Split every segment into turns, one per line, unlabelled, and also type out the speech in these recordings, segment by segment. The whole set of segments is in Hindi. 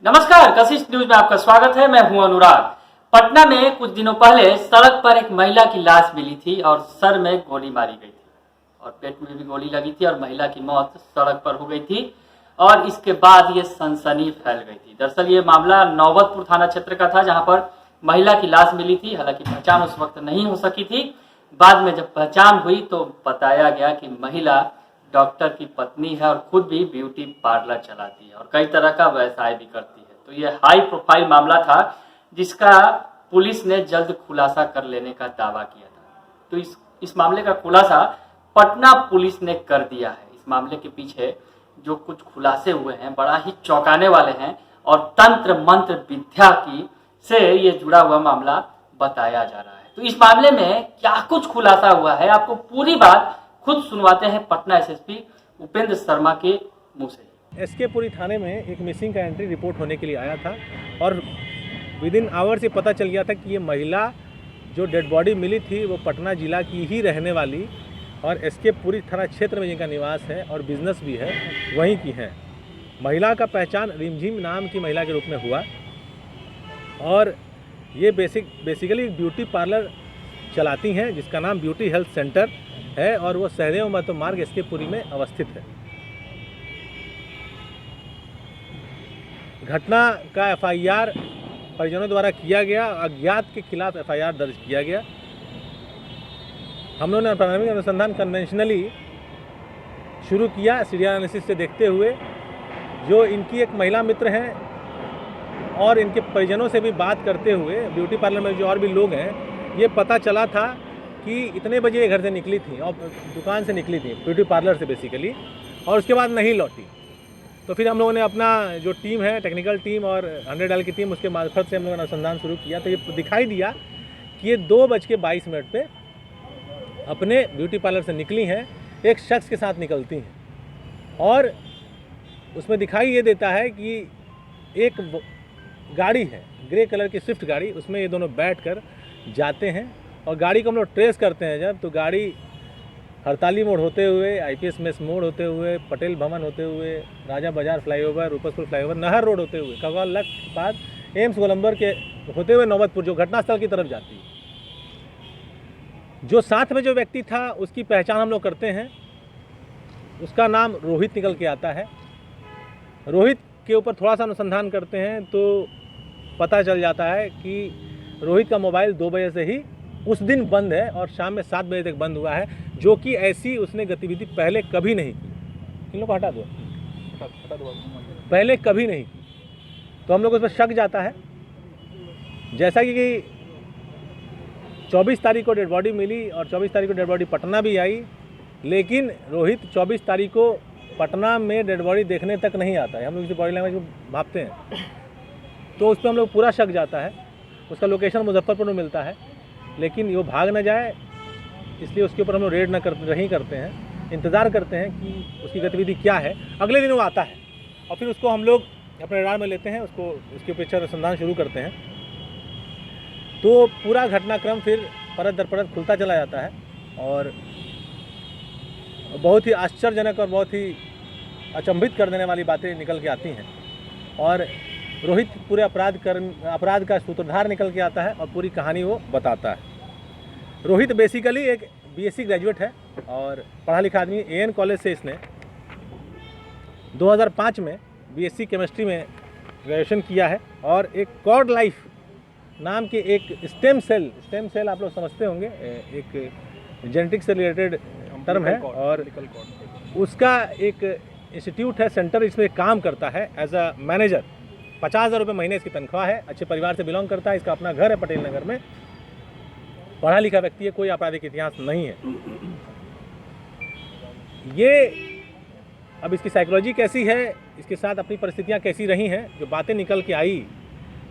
नमस्कार, कशिश न्यूज में आपका स्वागत है। मैं हूं अनुराग। पटना में कुछ दिनों पहले सड़क पर एक महिला की लाश मिली थी और सर में गोली मारी गई थी और पेट में भी गोली लगी थी और महिला की मौत सड़क पर हो गई थी और इसके बाद ये सनसनी फैल गई थी। दरअसल ये मामला नौबतपुर थाना क्षेत्र का था, जहां पर महिला की लाश मिली थी। हालांकि पहचान उस वक्त नहीं हो सकी थी। बाद में जब पहचान हुई तो बताया गया कि महिला डॉक्टर की पत्नी है और खुद भी ब्यूटी पार्लर चलाती है और कई तरह का व्यवसाय भी करती है। तो ये हाई प्रोफाइल मामला था जिसका पुलिस ने जल्द खुलासा कर लेने का दावा किया था। तो इस मामले का खुलासा पटना पुलिस ने कर दिया है। इस मामले के पीछे जो कुछ खुलासे हुए हैं बड़ा ही चौंकाने वाले हैं और तंत्र मंत्र विद्या की से ये जुड़ा हुआ मामला बताया जा रहा है। तो इस मामले में क्या कुछ खुलासा हुआ है, आपको पूरी बात खुद सुनवाते हैं पटना एसएसपी उपेंद्र शर्मा के मुंह से।
एसके पुरी थाने में एक मिसिंग का एंट्री रिपोर्ट होने के लिए आया था और विद इन आवर्स ये पता चल गया था कि ये महिला जो डेड बॉडी मिली थी वो पटना जिला की ही रहने वाली और एसके पुरी थाना क्षेत्र में जिनका निवास है और बिजनेस भी है वहीं की है। महिला का पहचान रिमझिम नाम की महिला के रूप में हुआ और ये बेसिकली एक ब्यूटी पार्लर चलाती हैं जिसका नाम ब्यूटी हेल्थ सेंटर है और वो सहदेव महतो मार्ग एसके पुरी में अवस्थित है। घटना का एफआईआर परिजनों द्वारा किया गया, अज्ञात के खिलाफ एफआईआर दर्ज किया गया। हम लोगों ने प्राथमिक अनुसंधान कन्वेंशनली शुरू किया सीरियल एनालिसिस से देखते हुए। जो इनकी एक महिला मित्र हैं और इनके परिजनों से भी बात करते हुए ब्यूटी पार्लर में जो और भी लोग हैं, ये पता चला था कि इतने बजे ये घर से निकली थी और दुकान से निकली थी ब्यूटी पार्लर से बेसिकली, और उसके बाद नहीं लौटी। तो फिर हम लोगों ने अपना जो टीम है टेक्निकल टीम और 100 डायल की टीम उसके मार्फत से हम लोगों ने अनुसंधान शुरू किया। तो ये दिखाई दिया कि ये 2:22 पे अपने ब्यूटी पार्लर से निकली हैं, एक शख्स के साथ निकलती हैं और उसमें दिखाई ये देता है कि एक गाड़ी है ग्रे कलर की स्विफ्ट गाड़ी, उसमें ये दोनों बैठकर जाते हैं और गाड़ी को हम लोग ट्रेस करते हैं जब, तो गाड़ी हड़ताली मोड़ होते हुए, आईपीएस मेस मोड़ होते हुए, पटेल भवन होते हुए, राजा बाजार फ्लाईओवर, रूपसपुर फ्लाईओवर, नहर रोड होते हुए, कगवाल लक बाद एम्स गोलंबर के होते हुए नौबतपुर जो घटनास्थल की तरफ जाती है। जो साथ में जो व्यक्ति था उसकी पहचान हम लोग करते हैं। उसका नाम रोहित निकल के आता है। रोहित के ऊपर थोड़ा सा अनुसंधान करते हैं तो पता चल जाता है कि रोहित का मोबाइल 2 बजे से ही उस दिन बंद है और शाम में 7 बजे तक बंद हुआ है, जो कि ऐसी उसने गतिविधि पहले कभी नहीं की। इन लोग को हटा दो, पहले कभी नहीं की। तो हम लोग उस पर शक जाता है। जैसा कि 24 तारीख को डेड बॉडी मिली और 24 तारीख को डेड बॉडी पटना भी आई, लेकिन रोहित 24 तारीख को पटना में डेड बॉडी देखने तक नहीं आता है। हम लोग इसे बॉडी लैंग्वेज में भापते हैं, तो उस पर हम लोग पूरा शक जाता है। उसका लोकेशन मुजफ्फरपुर में मिलता है, लेकिन वो भाग न जाए इसलिए उसके ऊपर हम लोग रेड नहीं करते हैं, इंतज़ार करते हैं कि उसकी गतिविधि क्या है। अगले दिन वो आता है और फिर उसको हम लोग अपने रडार में लेते हैं, उसके पीछे अनुसंधान शुरू करते हैं। तो पूरा घटनाक्रम फिर परत दर परत खुलता चला जाता है और बहुत ही आश्चर्यजनक और बहुत ही अचंभित कर देने वाली बातें निकल के आती हैं और रोहित पूरे अपराध का सूत्रधार निकल के आता है और पूरी कहानी वो बताता है। रोहित बेसिकली एक बीएससी ग्रेजुएट है और पढ़ा लिखा आदमी। एएन कॉलेज से इसने 2005 में बीएससी केमिस्ट्री में ग्रेजुएशन किया है और एक कॉर्ड लाइफ नाम के एक स्टेम सेल आप लोग समझते होंगे, एक जेनेटिक्स से रिलेटेड टर्म है और उसका एक इंस्टीट्यूट है, सेंटर, इसमें काम करता है एज अ मैनेजर। 50,000 रुपये महीने इसकी तनख्वाह है। अच्छे परिवार से बिलोंग करता है। इसका अपना घर है पटेल नगर में। पढ़ा लिखा व्यक्ति है, कोई आपराधिक इतिहास नहीं है। ये अब इसकी साइकोलॉजी कैसी है, इसके साथ अपनी परिस्थितियां कैसी रही हैं, जो बातें निकल के आई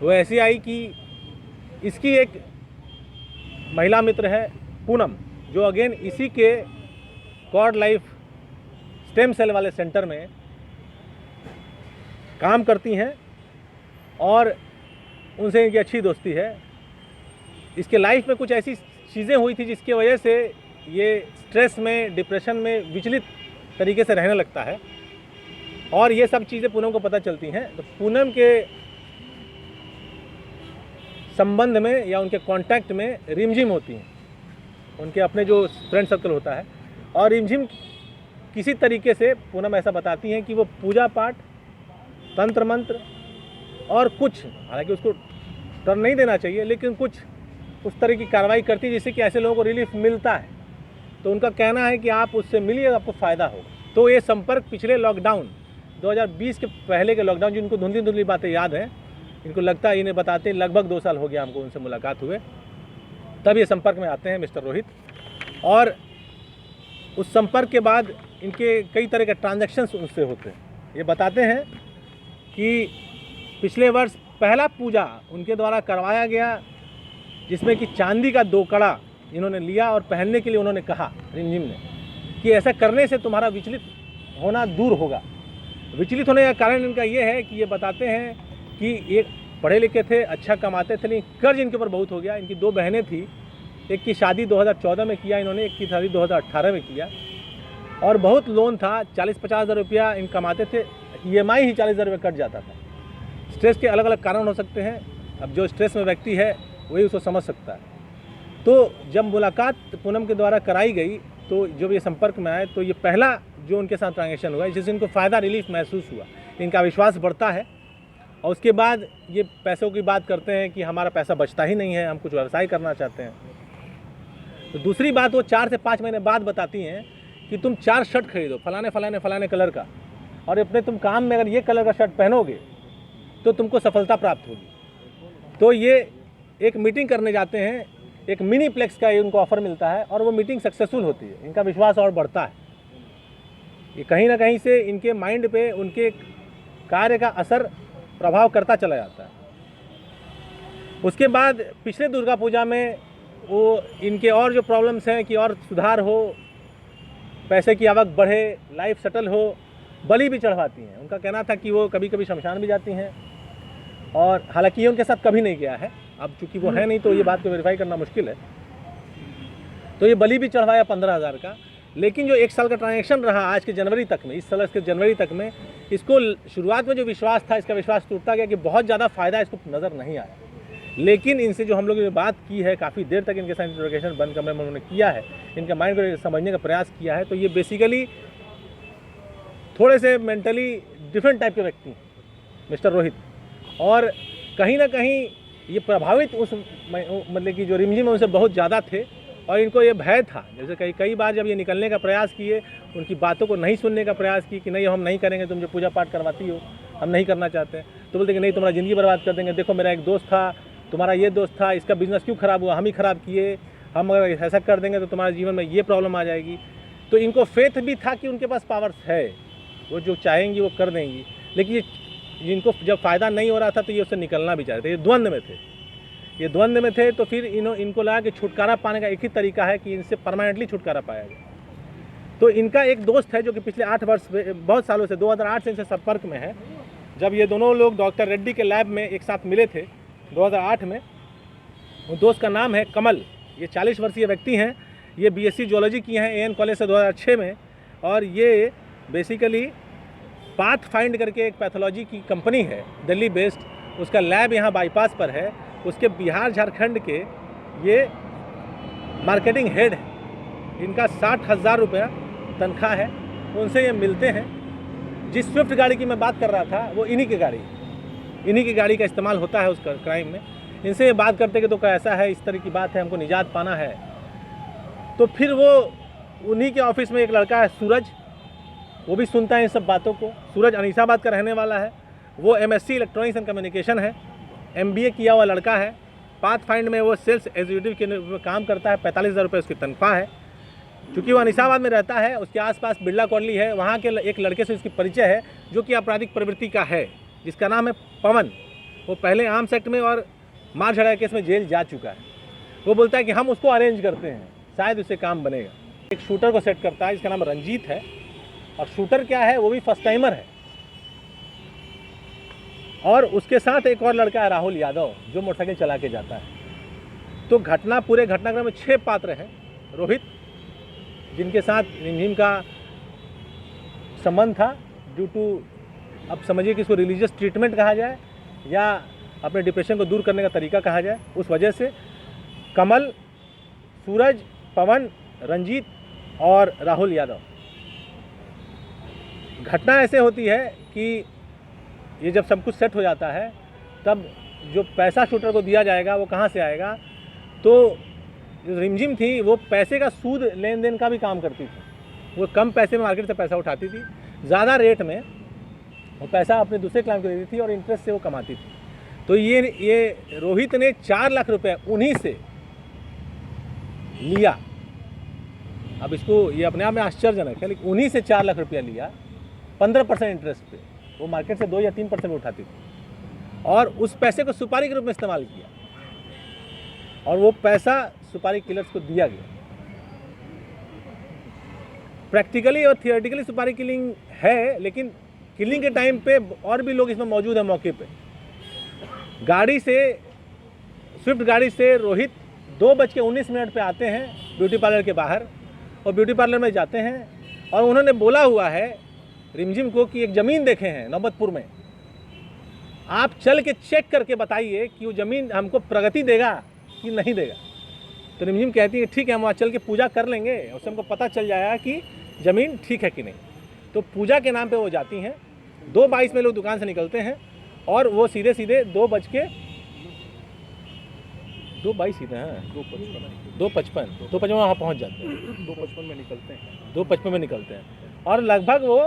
वो ऐसी आई कि इसकी एक महिला मित्र है पूनम, जो अगेन इसी के कॉर्ड लाइफ स्टेम सेल वाले सेंटर में काम करती हैं और उनसे इनकी अच्छी दोस्ती है। इसके लाइफ में कुछ ऐसी चीज़ें हुई थी जिसकी वजह से ये स्ट्रेस में, डिप्रेशन में विचलित तरीके से रहने लगता है और ये सब चीज़ें पूनम को पता चलती हैं। तो पूनम के संबंध में या उनके कांटेक्ट में रिमझिम होती हैं, उनके अपने जो फ्रेंड सर्कल होता है। और रिमझिम किसी तरीके से पूनम ऐसा बताती हैं कि वो पूजा पाठ, तंत्र मंत्र और कुछ, हालांकि उसको टर्न नहीं देना चाहिए, लेकिन कुछ उस तरह की कार्रवाई करती है जिससे कि ऐसे लोगों को रिलीफ मिलता है। तो उनका कहना है कि आप उससे मिलिए, आपको फ़ायदा होगा। तो ये संपर्क पिछले लॉकडाउन 2020 के पहले के लॉकडाउन, जिनको धुंधली धुंधली बातें याद हैं, इनको लगता है, इन्हें बताते लगभग 2 साल हो गया हमको उनसे मुलाकात हुए, तब ये संपर्क में आते हैं मिस्टर रोहित। और उस संपर्क के बाद इनके कई तरह के ट्रांजैक्शंस उनसे होते हैं। ये बताते हैं कि पिछले वर्ष पहला पूजा उनके द्वारा करवाया गया, जिसमें कि चांदी का 2 कड़ा इन्होंने लिया और पहनने के लिए उन्होंने कहा रिमझिम ने कि ऐसा करने से तुम्हारा विचलित होना दूर होगा। विचलित होने का कारण इनका ये है कि ये बताते हैं कि एक पढ़े लिखे थे, अच्छा कमाते थे, लेकिन कर्ज इनके ऊपर बहुत हो गया। इनकी 2 बहनें थी, एक की शादी 2014 में किया इन्होंने, एक की शादी 2018 में किया, और बहुत लोन था, 40-50 हज़ार रुपया इन कमाते थे, EMI ही 40 हज़ार रुपये कट जाता था। स्ट्रेस के अलग अलग कारण हो सकते हैं, अब जो स्ट्रेस में व्यक्ति है वही उसको समझ सकता है। तो जब मुलाकात पूनम के द्वारा कराई गई, तो जब ये संपर्क में आए, तो ये पहला जो उनके साथ ट्रांजेक्शन हुआ जिससे इनको फ़ायदा, रिलीफ महसूस हुआ, इनका विश्वास बढ़ता है। और उसके बाद ये पैसों की बात करते हैं कि हमारा पैसा बचता ही नहीं है, हम कुछ व्यवसाय करना चाहते हैं। तो दूसरी बात वो 4 से 5 महीने बाद बताती हैं कि तुम 4 शर्ट खरीदो फलाने कलर का, और अपने तुम काम में अगर ये कलर का शर्ट पहनोगे तो तुमको सफलता प्राप्त होगी। तो ये एक मीटिंग करने जाते हैं, एक मिनी प्लेक्स का उनको ऑफर मिलता है और वो मीटिंग सक्सेसफुल होती है। इनका विश्वास और बढ़ता है। ये कहीं ना कहीं से इनके माइंड पे उनके कार्य का असर, प्रभाव करता चला जाता है। उसके बाद पिछले दुर्गा पूजा में वो इनके और जो प्रॉब्लम्स हैं कि और सुधार हो, पैसे की आवक बढ़े, लाइफ सेटल हो, बलि भी चढ़वाती हैं। उनका कहना था कि वो कभी कभी शमशान भी जाती हैं, और हालांकि ये उनके साथ कभी नहीं गया है, अब चूंकि वो है नहीं तो ये बात को वेरीफाई करना मुश्किल है। तो ये बलि भी चढ़वाया 15 हज़ार का। लेकिन जो 1 साल का ट्रांजेक्शन रहा आज के जनवरी तक में, इस साल के जनवरी तक में, इसको शुरुआत में जो विश्वास था, इसका विश्वास टूटता गया कि बहुत ज़्यादा फ़ायदा इसको नज़र नहीं आया। लेकिन इनसे जो हम लोग ने बात की है, काफ़ी देर तक इनके साथ इंटरोगेशन बंद कमरे में उन्होंने किया है, इनके माइंड को समझने का प्रयास किया है, तो ये बेसिकली थोड़े से मेंटली डिफरेंट टाइप के व्यक्ति हैं मिस्टर रोहित। और कहीं ना कहीं ये प्रभावित उस मतलब कि जो रिमझिम है उनसे बहुत ज़्यादा थे, और इनको ये भय था। जैसे कई बार जब ये निकलने का प्रयास किए, उनकी बातों को नहीं सुनने का प्रयास किए कि नहीं हम नहीं करेंगे, तुम जो पूजा पाठ करवाती हो हम नहीं करना चाहते हैं, तो बोलते कि नहीं तुम्हारा ज़िंदगी बर्बाद कर देंगे, देखो मेरा एक दोस्त था, तुम्हारा ये दोस्त था, इसका बिज़नेस क्यों ख़राब हुआ, हम ही ख़राब किए, हम अगर ऐसा कर देंगे तो तुम्हारे जीवन में ये प्रॉब्लम आ जाएगी। तो इनको फेथ भी था कि उनके पास पावर्स है, वो जो चाहेंगी वो कर देंगी। लेकिन ये इनको जब फ़ायदा नहीं हो रहा था तो ये उससे निकलना भी चाहते थे, ये द्वंद्व में थे। तो फिर इनको लगा कि छुटकारा पाने का एक ही तरीका है कि इनसे परमानेंटली छुटकारा पाया जाए। तो इनका एक दोस्त है जो कि पिछले 8 वर्ष बहुत सालों से 2008 से इनसे संपर्क में है। जब ये दोनों लोग डॉक्टर रेड्डी के लैब में एक साथ मिले थे 2008 में, वो दोस्त का नाम है कमल। ये 40 वर्षीय व्यक्ति हैं, ये BSc जियोलॉजी किए हैं AN कॉलेज से 2006 में, और ये बेसिकली पाथ फाइंड करके एक पैथोलॉजी की कंपनी है दिल्ली बेस्ड, उसका लैब यहाँ बाईपास पर है, उसके बिहार झारखंड के ये मार्केटिंग हेड है। इनका 60,000 रुपया तनख्वाह है। उनसे ये मिलते हैं। जिस स्विफ्ट गाड़ी की मैं बात कर रहा था वो इन्हीं की गाड़ी का इस्तेमाल होता है उस क्राइम में। इनसे ये बात करते कि तो कैसा है, इस तरह की बात है, हमको निजात पाना है। तो फिर वो उन्हीं के ऑफिस में एक लड़का है सूरज, वो भी सुनता है इन सब बातों को। सूरज अनीसाबाद का रहने वाला है, वो MSc इलेक्ट्रॉनिक्स एंड कम्युनिकेशन है, MBA किया हुआ लड़का है। पाथ फाइंड में वो सेल्स एग्जीक्यूटिव के काम करता है, 45,000 रुपये उसकी तनख्वाह है। क्योंकि वो अनीसाबाद में रहता है, उसके आसपास बिरला कॉलोनी है, वहाँ के एक लड़के से उसकी परिचय है जो कि आपराधिक प्रवृत्ति का है, जिसका नाम है पवन। वो पहले आर्म्स एक्ट में और मार झड़ाई केस में जेल जा चुका है। वो बोलता है कि हम उसको अरेंज करते हैं, शायद उससे काम बनेगा। एक शूटर को सेट करता है जिसका नाम रंजीत है, और शूटर क्या है, वो भी फर्स्ट टाइमर है। और उसके साथ एक और लड़का है राहुल यादव, जो मोटरसाइकिल चला के जाता है। तो पूरे घटनाक्रम में 6 पात्र हैं। रोहित, जिनके साथ रिमझिम का संबंध था ड्यू टू, अब समझिए कि इसको रिलीजियस ट्रीटमेंट कहा जाए या अपने डिप्रेशन को दूर करने का तरीका कहा जाए, उस वजह से कमल, सूरज, पवन, रंजीत और राहुल यादव। घटना ऐसे होती है कि ये जब सब कुछ सेट हो जाता है तब जो पैसा शूटर को दिया जाएगा वो कहाँ से आएगा, तो जो रिमझिम थी वो पैसे का सूद लेन देन का भी काम करती थी। वो कम पैसे में मार्केट से पैसा उठाती थी, ज़्यादा रेट में वो पैसा अपने दूसरे क्लाइंट को देती थी और इंटरेस्ट से वो कमाती थी। तो ये रोहित ने 4 लाख रुपए उन्हीं से लिया। अब इसको ये अपने आप में आश्चर्यजनक है, लेकिन उन्हीं से 4 लाख रुपया लिया 15% इंटरेस्ट पे। वो मार्केट से 2 या 3% में उठाती थी और उस पैसे को सुपारी के रूप में इस्तेमाल किया और वो पैसा सुपारी किलर्स को दिया गया। प्रैक्टिकली और थियोरेटिकली सुपारी किलिंग है, लेकिन किलिंग के टाइम पे और भी लोग इसमें मौजूद हैं मौके पे। गाड़ी से, स्विफ्ट गाड़ी से रोहित 2:19 पे आते हैं ब्यूटी पार्लर के बाहर और ब्यूटी पार्लर में जाते हैं और उन्होंने बोला हुआ है रिमझिम को कि एक ज़मीन देखे हैं नौबतपुर में, आप चल के चेक करके बताइए कि वो ज़मीन हमको प्रगति देगा कि नहीं देगा। तो रिमझिम कहती है ठीक है, हम वहाँ चल के पूजा कर लेंगे, उससे हमको पता चल जाएगा कि ज़मीन ठीक है कि नहीं। तो पूजा के नाम पे वो जाती हैं। 2:22 में लोग दुकान से निकलते हैं और वो सीधे 2:22 सीधे हैं 2:55 वहाँ पहुँच जाते हैं। 2:55 में निकलते हैं 2:55 में निकलते हैं और लगभग वो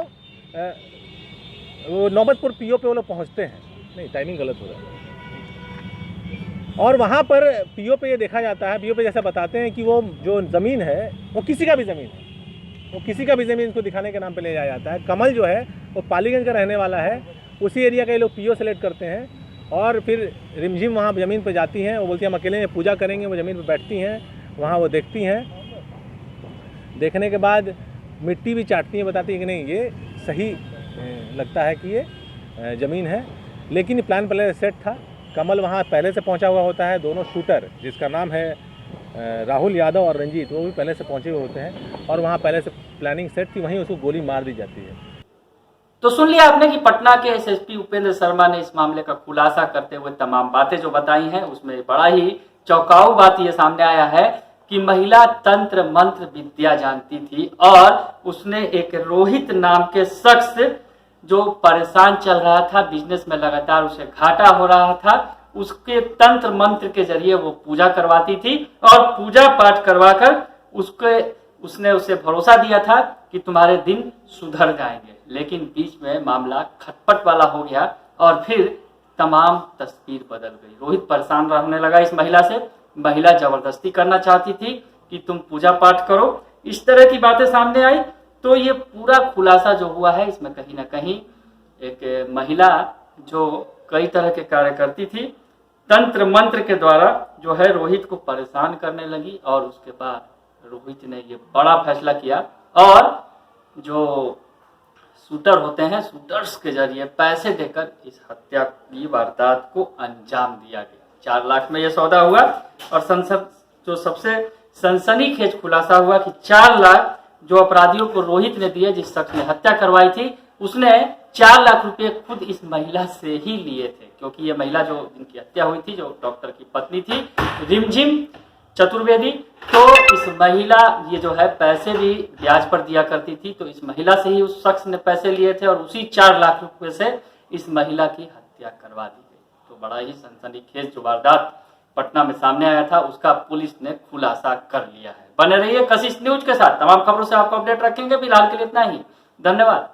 नौबतपुर पीओ पे वो लोग पहुँचते हैं। नहीं, टाइमिंग गलत हो रहा है। और वहाँ पर पीओ पे ये देखा जाता है, पीओ पे जैसा बताते हैं कि वो जो ज़मीन है वो किसी का भी ज़मीन है, वो किसी का भी ज़मीन इसको दिखाने के नाम पे ले जाया जाता है। कमल जो है वो पालीगंज का रहने वाला है, उसी एरिया का ये लोग पीओ सेलेक्ट करते हैं और फिर रिमझिम वहाँ ज़मीन पे जाती हैं। वो बोलती हैं हम अकेले में पूजा करेंगे, वो ज़मीन पे बैठती हैं, वहाँ वो देखती हैं। देखने के बाद मिट्टी भी चाटती हैं, बताती हैं कि नहीं ये सही लगता है कि ये ज़मीन है। लेकिन प्लान पहले सेट था। कमल वहाँ पहले से पहुँचा हुआ होता है, दोनों शूटर जिसका नाम है राहुल यादव और रंजीत, वो भी पहले से पहुँचे हुए होते हैं और वहाँ पहले से प्लानिंग सेट थी, वहीं उसको गोली मार दी जाती है।
तो सुन लिया आपने कि पटना के एसएसपी उपेंद्र शर्मा ने इस मामले का खुलासा करते हुए तमाम बातें जो बताई हैं, उसमें बड़ा ही चौंकाऊ बात ये सामने आया है कि महिला तंत्र मंत्र विद्या जानती थी और उसने एक रोहित नाम के शख्स जो परेशान चल रहा था, बिजनेस में लगातार उसे घाटा हो रहा था, उसके तंत्र मंत्र के जरिए वो पूजा करवाती थी और पूजा पाठ करवाकर उसने उसे भरोसा दिया था कि तुम्हारे दिन सुधर जाएंगे। लेकिन बीच में मामला खटपट वाला हो गया और फिर तमाम तस्वीर बदल गई। रोहित परेशान रहने लगा इस महिला से, महिला जबरदस्ती करना चाहती थी कि तुम पूजा पाठ करो, इस तरह की बातें सामने आई। तो ये पूरा खुलासा जो हुआ है, इसमें कहीं ना कहीं एक महिला जो कई तरह के कार्य करती थी, तंत्र मंत्र के द्वारा जो है रोहित को परेशान करने लगी और उसके बाद रोहित ने ये बड़ा फैसला किया और जो शूटर होते हैं, शूटर्स के जरिए पैसे देकर इस हत्या की वारदात को अंजाम दिया गया। 4 लाख में यह सौदा हुआ और जो सबसे सनसनीखेज खुलासा हुआ कि 4 लाख जो अपराधियों को रोहित ने दिए, जिस शख्स ने हत्या करवाई थी, उसने 4 लाख रुपए खुद इस महिला से ही लिए थे, क्योंकि ये महिला जो जिनकी हत्या हुई थी, जो डॉक्टर की पत्नी थी रिमझिम चतुर्वेदी, तो इस महिला ये जो है पैसे भी ब्याज पर दिया करती थी। तो इस महिला से ही उस शख्स ने पैसे लिए थे और उसी 4 लाख रुपए से इस महिला की हत्या करवा दी गई। तो बड़ा ही सनसनीखेज जो वारदात पटना में सामने आया था, उसका पुलिस ने खुलासा कर लिया है। बने रहिए कशिश न्यूज के साथ, तमाम खबरों से आपको अपडेट रखेंगे। फिलहाल के लिए इतना ही, धन्यवाद।